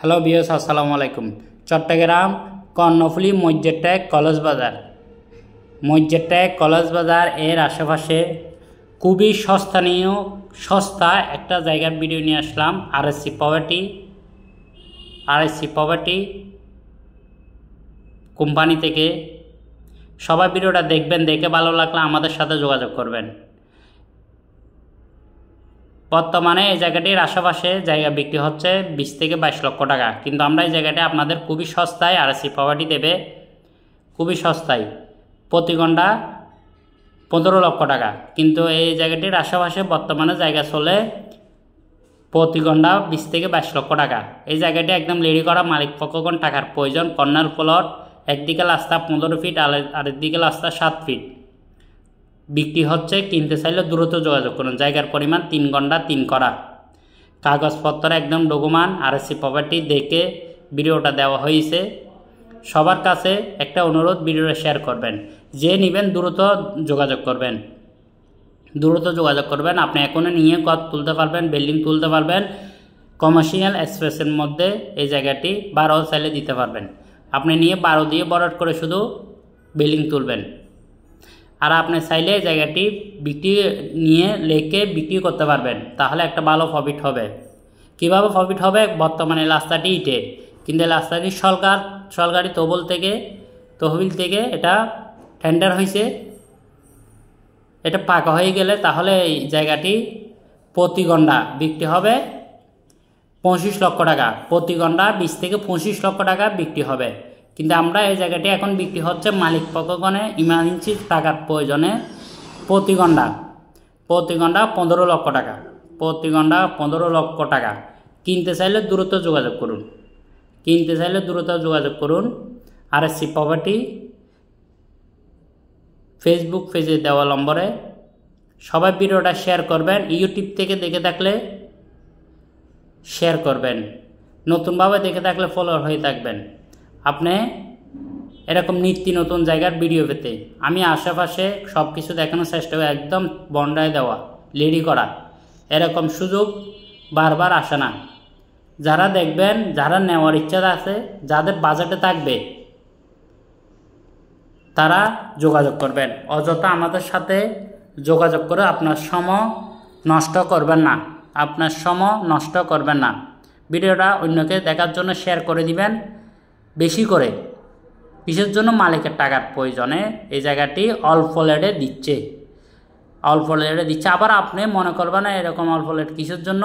Hello বিয়স, আসসালামু আলাইকুম। চট্টগ্রাম কর্ণফুলী মসজিদটায় কলেজ বাজার, মসজিদটায় কলেজ বাজার এর আশেপাশে খুবই সস্তা একটা জায়গার ভিডিও নিয়ে আসলাম। আরএসসি প্রপার্টি কোম্পানি থেকে। সবাই ভিডিওটা দেখবেন, দেখে ভালো লাগলে আমাদের সাথে যোগাযোগ করবেন। বর্তমানে এই জায়গাটির আশেপাশে জায়গা বিক্রি হচ্ছে 20 থেকে 22 লক্ষ টাকা, কিন্তু আমরা এই জায়গাটি আপনাদের খুবই সস্তায় আরএসসি প্রপার্টি দেবে, খুবই সস্তায়, প্রতি ঘন্টা 15 লক্ষ টাকা। কিন্তু এই জায়গাটির আশেপাশে বর্তমানে জায়গা চলে প্রতি ঘন্টা 20 থেকে 22 লক্ষ টাকা। এই জায়গাটি একদম রেডি করা, মালিক পক্ষগণ টাকার প্রয়োজন। কর্নার প্লট, একদিকে রাস্তা 15 ফিট, আরেকদিকে রাস্তা 7 ফিট বিক্রি হচ্ছে। কিনতে চাইলে দ্রুত যোগাযোগ করুন। জায়গার পরিমাণ 3 ঘন্টা 3 করা, কাগজপত্র একদম ডকুমেন্ট। আরএসসি প্রপার্টি দেখে ভিডিওটা দেওয়া হয়েছে। সবার কাছে একটা অনুরোধ, ভিডিওটা শেয়ার করবেন। যে নেবেন দ্রুত যোগাযোগ করবেন। আপনি এখনও নিয়ে কত তুলতে পারবেন, বিল্ডিং তুলতে পারবেন। কমার্শিয়াল এক্সপ্রেসের মধ্যে এই জায়গাটি 12 চাইলে দিতে পারবেন। আপনি নিয়ে 12 দিয়ে বরাদ করে শুধু বিল্ডিং তুলবেন। আর আপনি চাইলে এই জায়গাটি নিয়ে লেকে বিক্রি করতে পারবেন, তাহলে একটা ভালো প্রফিট হবে। কীভাবে প্রফিট হবে? বর্তমানে রাস্তাটি ইটে, কিন্তু রাস্তাটি সরকারি তহবিল থেকে এটা টেন্ডার হয়েছে। এটা পাকা হয়ে গেলে তাহলে এই জায়গাটি প্রতি ঘন্টা বিক্রি হবে 25 লক্ষ টাকা। প্রতি ঘন্টা 20 থেকে 25 লক্ষ টাকা বিক্রি হবে। কিন্তু আমরা এই জায়গাটি এখন বিক্রি হচ্ছে মালিক পক্ষগণে ইমার্জেন্সি টাকার প্রয়োজনে প্রতি ঘন্টা 15 লক্ষ টাকা। প্রতি ঘন্টা 15 লক্ষ টাকা। কিনতে চাইলে দ্রুত যোগাযোগ করুন। আরএসসি প্রপার্টি ফেসবুক পেজে দেওয়া নম্বরে। সবাই ভিডিওটা শেয়ার করবেন। ইউটিউব থেকে দেখে থাকলে শেয়ার করবেন, নতুনভাবে দেখে থাকলে ফলোয়ার হয়ে থাকবেন। আপনি এরকম নিত্য নতুন জায়গার ভিডিও পেতে আমি আশেপাশে সব কিছু দেখানোর চেষ্টা করি, একদম বন্ডায় দেওয়া, রেডি করা। এরকম সুযোগ বারবার আসে না। যারা দেখবেন, যারা নেওয়ার ইচ্ছা আছে, যাদের বাজেটে থাকবে, তারা যোগাযোগ করবেন। অযথা আমাদের সাথে যোগাযোগ করে আপনার সময় নষ্ট করবেন না। ভিডিওটা অন্যকে দেখার জন্য শেয়ার করে দিবেন বেশি করে। কিসের জন্য? মালিকের টাকার প্রয়োজনে এই জায়গাটি অল্প লেটে দিচ্ছে। আবার আপনি মনে করবেন না এরকম অল্প লেট কিসের জন্য,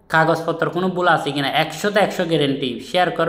কাগজপত্র কোনো ভুল আছে কিনা। 100তে 100 গ্যারেন্টি। শেয়ার করে